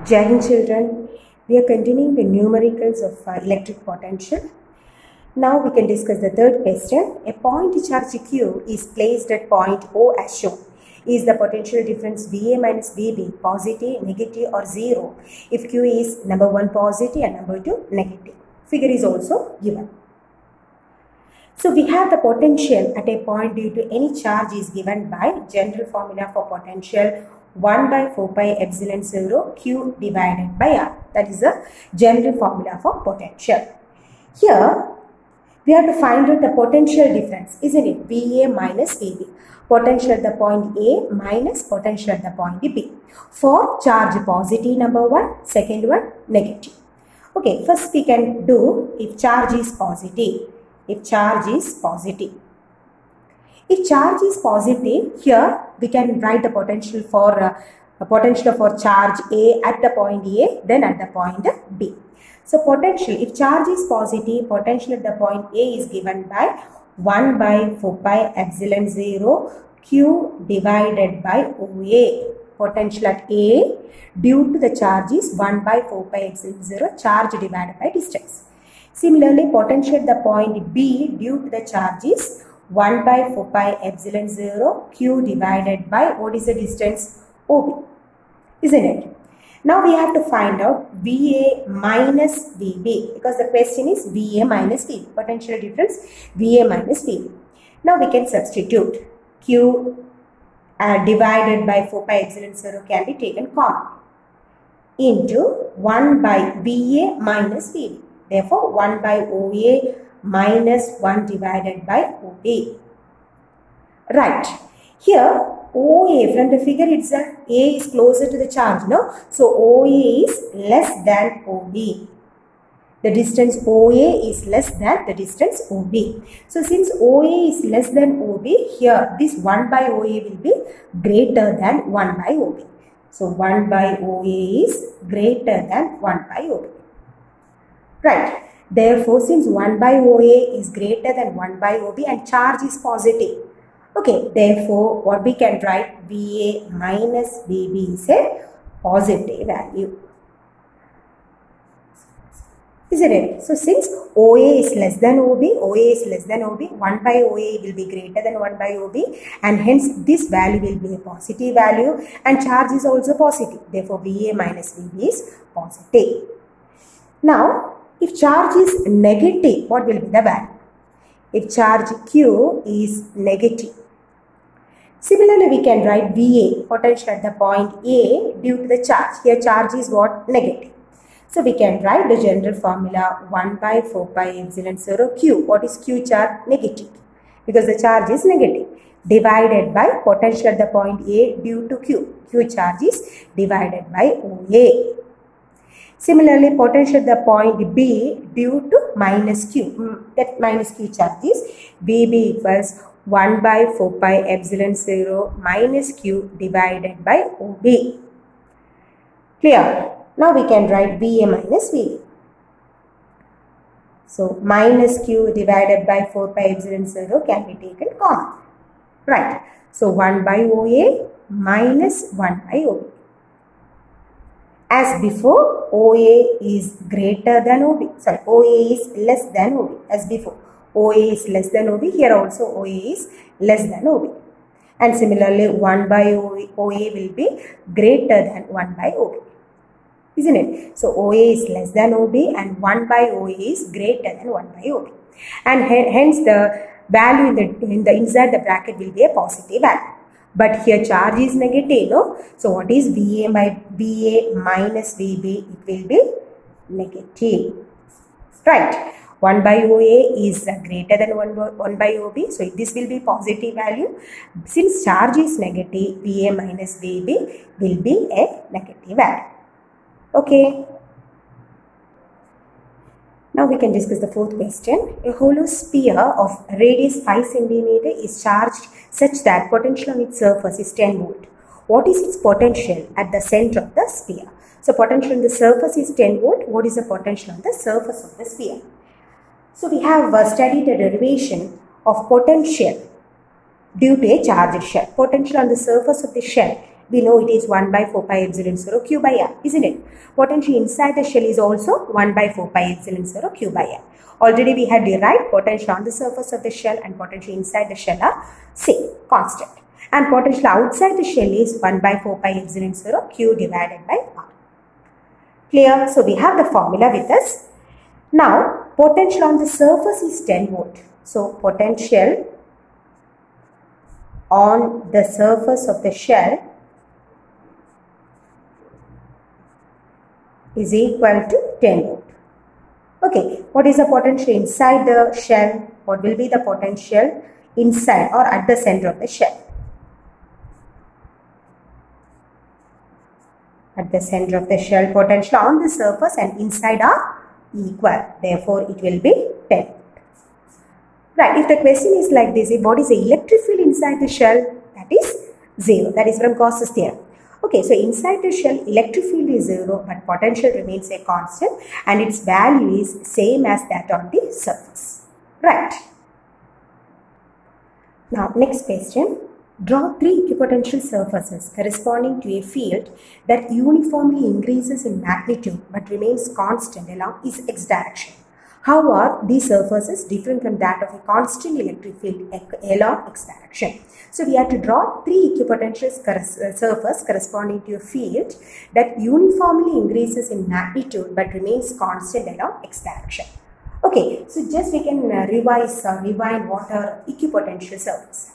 Jai Hind children, we are continuing the numericals of electric potential. Now we can discuss the third question. A point charge Q is placed at point O as shown. Is the potential difference VA minus VB positive, negative or zero if Q is number 1 positive and number 2 negative? Figure is also given. So we have the potential at a point due to any charge is given by general formula for potential 1 by 4 pi epsilon 0 Q divided by R. That is the general formula for potential. Here we have to find out the potential difference, isn't it? VA minus VB. Potential at the point A minus potential at the point B. For charge positive number 1, second one negative. Okay, first we can do if charge is positive. If charge is positive. If charge is positive, here we can write the potential for charge A at the point A, then at the point B. So potential, if charge is positive, potential at the point A is given by 1 by 4 pi epsilon 0 Q divided by OA. Potential at A due to the charge is 1 by 4 pi epsilon 0 charge divided by distance. Similarly, potential at the point B due to the charge is 1 by 4 pi epsilon 0 Q divided by what is the distance? OB. Isn't it? Now we have to find out VA minus VB because the question is VA minus VB. Potential difference VA minus VB. Now we can substitute Q divided by 4 pi epsilon 0 can be taken common into 1 by VA minus VB. Therefore, 1 by OA minus 1 divided by OB. Right. Here, OA from the figure itself, A is closer to the charge, no? So, OA is less than OB. The distance OA is less than the distance OB. So, since OA is less than OB, here this 1 by OA will be greater than 1 by OB. So, 1 by OA is greater than 1 by OB. Right. Therefore, since 1 by OA is greater than 1 by OB and charge is positive. Okay. Therefore, what we can write VA minus VB is a positive value. Isn't it? So, since OA is less than OB, 1 by OA will be greater than 1 by OB and hence this value will be a positive value and charge is also positive. Therefore, VA minus VB is positive. Now, if charge is negative, what will be the value? If charge Q is negative. Similarly, we can write VA, potential at the point A due to the charge. Here charge is what? Negative. So, we can write the general formula 1 by 4 pi epsilon 0 Q. What is Q charge? Negative. Because the charge is negative. Divided by potential at the point A due to Q. Q charge is divided by OA. Similarly, potential at the point B due to minus Q. That minus Q charge is VB equals 1 by 4 pi epsilon 0 minus Q divided by OB. Clear? Now we can write VA minus VB. So, minus Q divided by 4 pi epsilon 0 can be taken common. Right. So, 1 by OA minus 1 by OB. As before, OA is greater than OB. Sorry, OA is less than OB. As before, OA is less than OB. Here also OA is less than OB. And similarly, 1 by OA will be greater than 1 by OB. Isn't it? So, OA is less than OB and 1 by OA is greater than 1 by OB. And hence the value inside the bracket will be a positive value. But here charge is negative, no? So, what is VA minus VB? It will be negative. Right. 1 by OA is greater than 1 by OB. So, this will be positive value. Since charge is negative, VA minus VB will be a negative value. Okay. Now we can discuss the fourth question. A hollow sphere of radius 5 cm is charged such that potential on its surface is 10 volt. What is its potential at the center of the sphere? So, potential on the surface is 10 volt. What is the potential on the surface of the sphere? So, we have studied the derivation of potential due to a charged shell. Potential on the surface of the shell We know it is 1 by 4 pi epsilon 0 q by r, isn't it? Potential inside the shell is also 1 by 4 pi epsilon 0 q by r. Already we had derived potential on the surface of the shell and potential inside the shell are same, constant. And potential outside the shell is 1 by 4 pi epsilon 0 q divided by r. Clear? So we have the formula with us. Now potential on the surface is 10 volt. So potential on the surface of the shell is equal to 10 volt. Okay, what is the potential inside the shell? What will be the potential inside or at the center of the shell? At the center of the shell, potential on the surface and inside are equal. Therefore, it will be 10. Right, if the question is like this, what is the electric field inside the shell? That is 0. That is from Gauss's theorem. Okay, so inside the shell, electric field is 0, but potential remains a constant and its value is same as that on the surface. Right. Now, next question. Draw 3 equipotential surfaces corresponding to a field that uniformly increases in magnitude but remains constant along its x direction. How are these surfaces different from that of a constant electric field along x direction? So we have to draw 3 equipotential surfaces corresponding to a field that uniformly increases in magnitude but remains constant along x direction. Okay, so just we can rewind what are equipotential surfaces.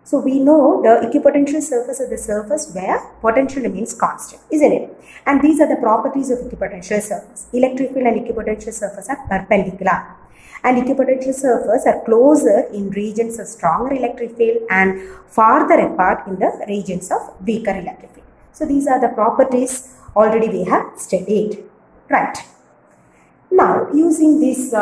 So we know the equipotential surface is the surface where potential remains constant, isn't it? And these are the properties of equipotential surface. Electric field and equipotential surface are perpendicular. And equipotential surface are closer in regions of stronger electric field and farther apart in the regions of weaker electric field. So these are the properties already we have studied. Right. Now using these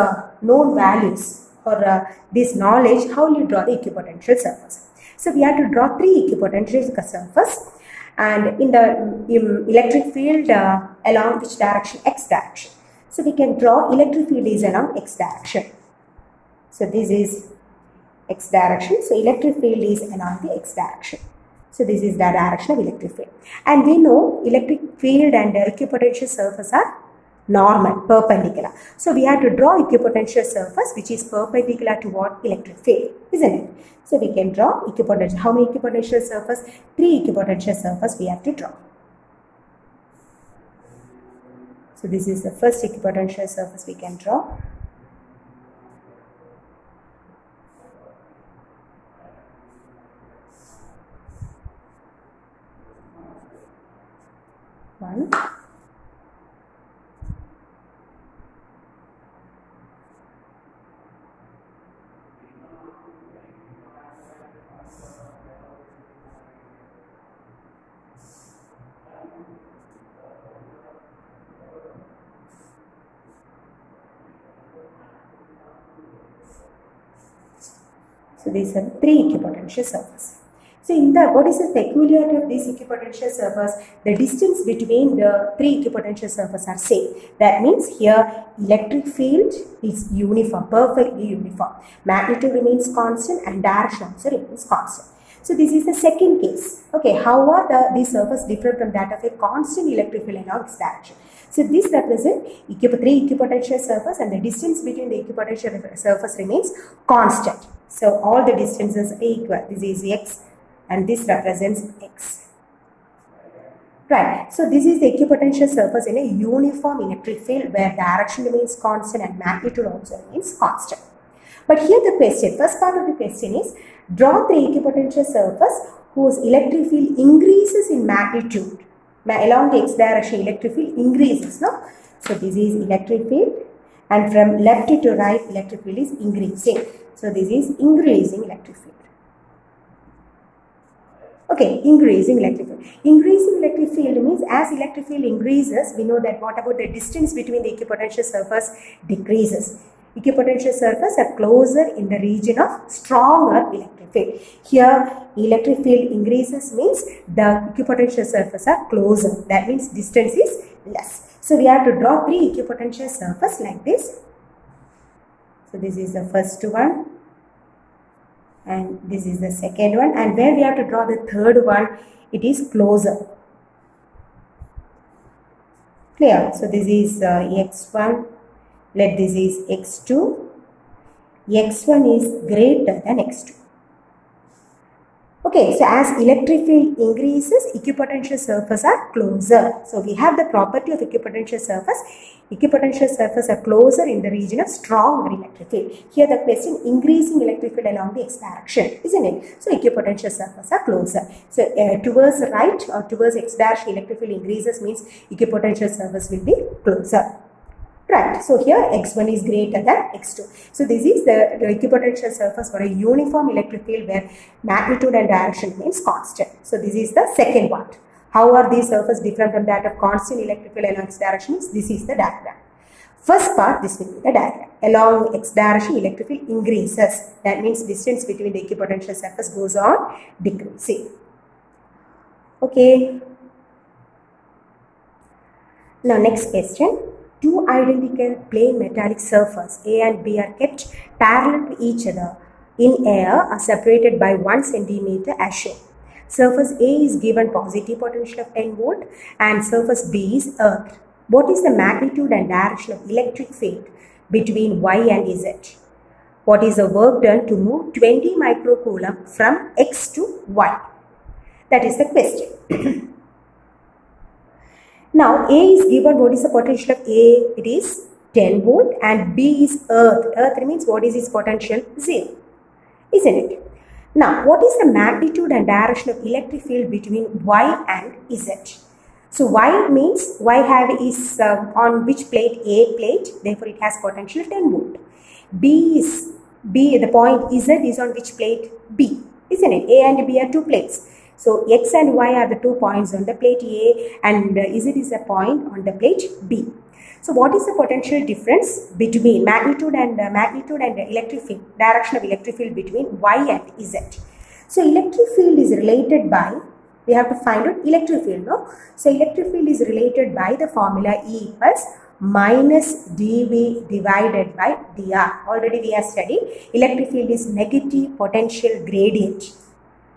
known values or this knowledge, how will you draw the equipotential surface? So we have to draw 3 equipotential surfaces and in the electric field along which direction? X direction. So we can draw electric field is along x direction. So this is x direction. So electric field is along the x direction. So this is the direction of electric field. And we know electric field and equipotential surface are normal, perpendicular. So we have to draw equipotential surface which is perpendicular to what? Electric field, isn't it? So we can draw equipotential. How many equipotential surface? 3 equipotential surface we have to draw. So this is the first equipotential surface we can draw. One. So these are 3 equipotential surfaces. So in the what is the peculiarity of this equipotential surface? The distance between the 3 equipotential surfaces are same. That means here electric field is uniform, perfectly uniform. Magnitude remains constant and direction also remains constant. So this is the second case. Okay, how are these surfaces different from that of a constant electric field along its direction? So this represents 3 equipotential surface and the distance between the equipotential surface remains constant. So all the distances are equal. This is x and this represents x. Right. So this is the equipotential surface in a uniform electric field where direction remains constant and magnitude also remains constant. But here the question, first part of the question is draw the equipotential surface whose electric field increases in magnitude. Along the x direction electric field increases. No? So this is electric field and from left to right electric field is increasing. So this is increasing electric field. Okay, increasing electric field. Increasing electric field means as electric field increases, we know that what about the distance between the equipotential surface decreases. Equipotential surface are closer in the region of stronger electric field. Here electric field increases means the equipotential surface are closer. That means distance is less. So we have to draw 3 equipotential surface like this. So this is the first one and this is the second one, and where we have to draw the third one it is closer. Clear? So this is x1, let this is x2. x1 is greater than x2. Okay, so as electric field increases, equipotential surfaces are closer. So we have the property of equipotential surface. Equipotential surfaces are closer in the region of stronger electric field. Here the question, increasing electric field along the x direction, isn't it? So equipotential surfaces are closer. So towards right or towards x dash, electric field increases means equipotential surface will be closer. Right, so here x1 is greater than x2. So this is the equipotential surface for a uniform electric field where magnitude and direction remains constant. So this is the second part. How are these surfaces different from that of constant electric field along x direction? This is the diagram. First part, this will be the diagram. Along x direction, electric field increases. That means distance between the equipotential surface goes on decreasing. Okay. Now next question. Two identical plain metallic surfaces A and B are kept parallel to each other in air are separated by 1 centimeter as shown. Surface A is given positive potential of 10 volt and surface B is earth. What is the magnitude and direction of electric field between Y and Z? What is the work done to move 20 microcoulomb from X to Y? That is the question. Now, A is given, what is the potential of A? It is 10 volt and B is earth. Earth means what is its potential? 0. Isn't it? Now, what is the magnitude and direction of electric field between Y and Z? So, Y means Y is on which plate? A plate. Therefore, it has potential 10 volt. The point Z is on which plate? B. Isn't it? A and B are two plates. So, X and Y are the 2 points on the plate A and Z is a point on the plate B. So, what is the potential difference between magnitude and electric field, direction of electric field between Y and Z? So, electric field is related by, we have to find out electric field, no? So, electric field is related by the formula E equals minus dV divided by dr. Already we have studied, electric field is negative potential gradient.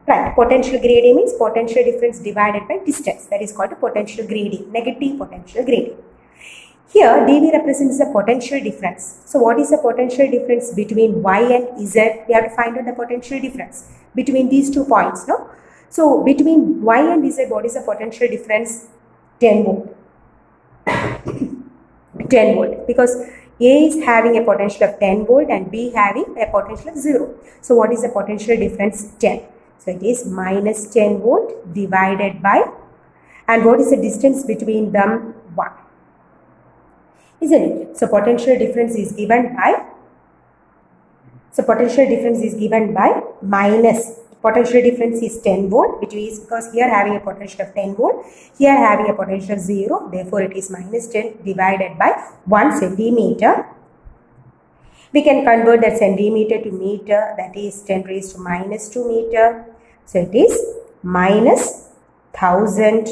Right, potential gradient means potential difference divided by distance. That is called a potential gradient, negative potential gradient. Here, dV represents the potential difference. So, what is the potential difference between Y and Z? We have to find out the potential difference between these 2 points, no? So, between Y and Z, what is the potential difference? 10 volt. 10 volt. Because A is having a potential of 10 volt and B having a potential of 0. So, what is the potential difference? 10. So, it is minus 10 volt divided by, and what is the distance between them? 1. Isn't it? So, potential difference is given by, minus, potential difference is 10 volt, which is because here having a potential of 10 volt, here having a potential of 0, therefore, it is minus 10 divided by 1 centimeter. We can convert that centimeter to meter, that is 10 raised to minus 2 meter. So, it is minus 1000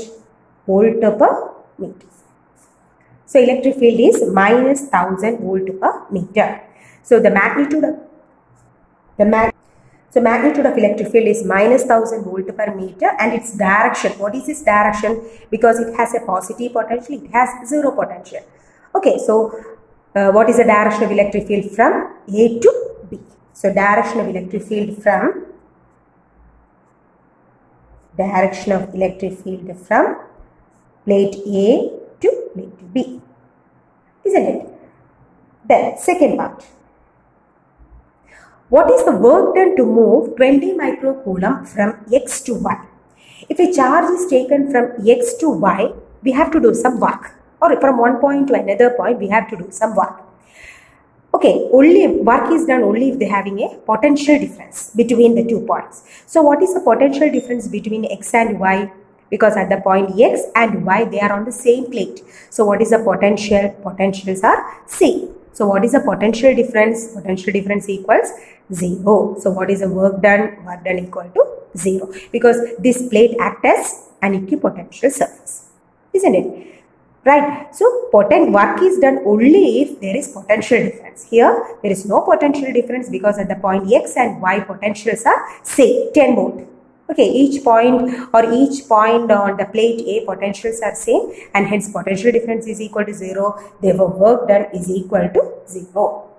volt per meter. So, electric field is minus 1000 volt per meter. So, magnitude of electric field is minus 1000 volt per meter and its direction. What is its direction? Because it has a positive potential, it has 0 potential. Okay, so what is the direction of electric field from A to B? So, direction of electric field from plate A to plate B. Isn't it? Then, second part. What is the work done to move 20 microcoulomb from X to Y? If a charge is taken from X to Y, we have to do some work. Or from one point to another point, we have to do some work. Okay, only work is done only if they are having a potential difference between the 2 points. So, what is the potential difference between X and Y? Because at the point X and Y, they are on the same plate. So, what is the potential? Potentials are same. So, what is the potential difference? Potential difference equals 0. So, what is the work done? Work done equal to 0. Because this plate acts as an equipotential surface. Isn't it? Right. So, work is done only if there is potential difference. Here, there is no potential difference because at the point X and Y potentials are same, 10 volt. Okay, each point on the plate A potentials are same and hence potential difference is equal to 0. Therefore, work done is equal to 0.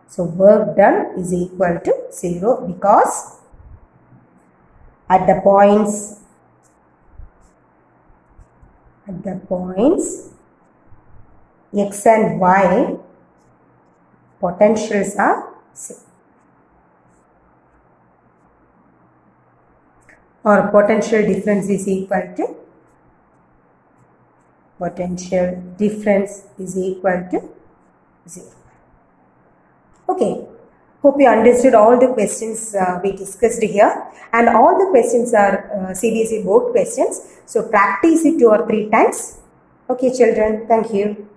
So, work done is equal to 0 because at the points X and Y, potentials are same. Or potential difference is equal to 0. Okay, hope you understood all the questions we discussed here, and all the questions are CBSE board questions. So practice it 2 or 3 times. Okay children, thank you.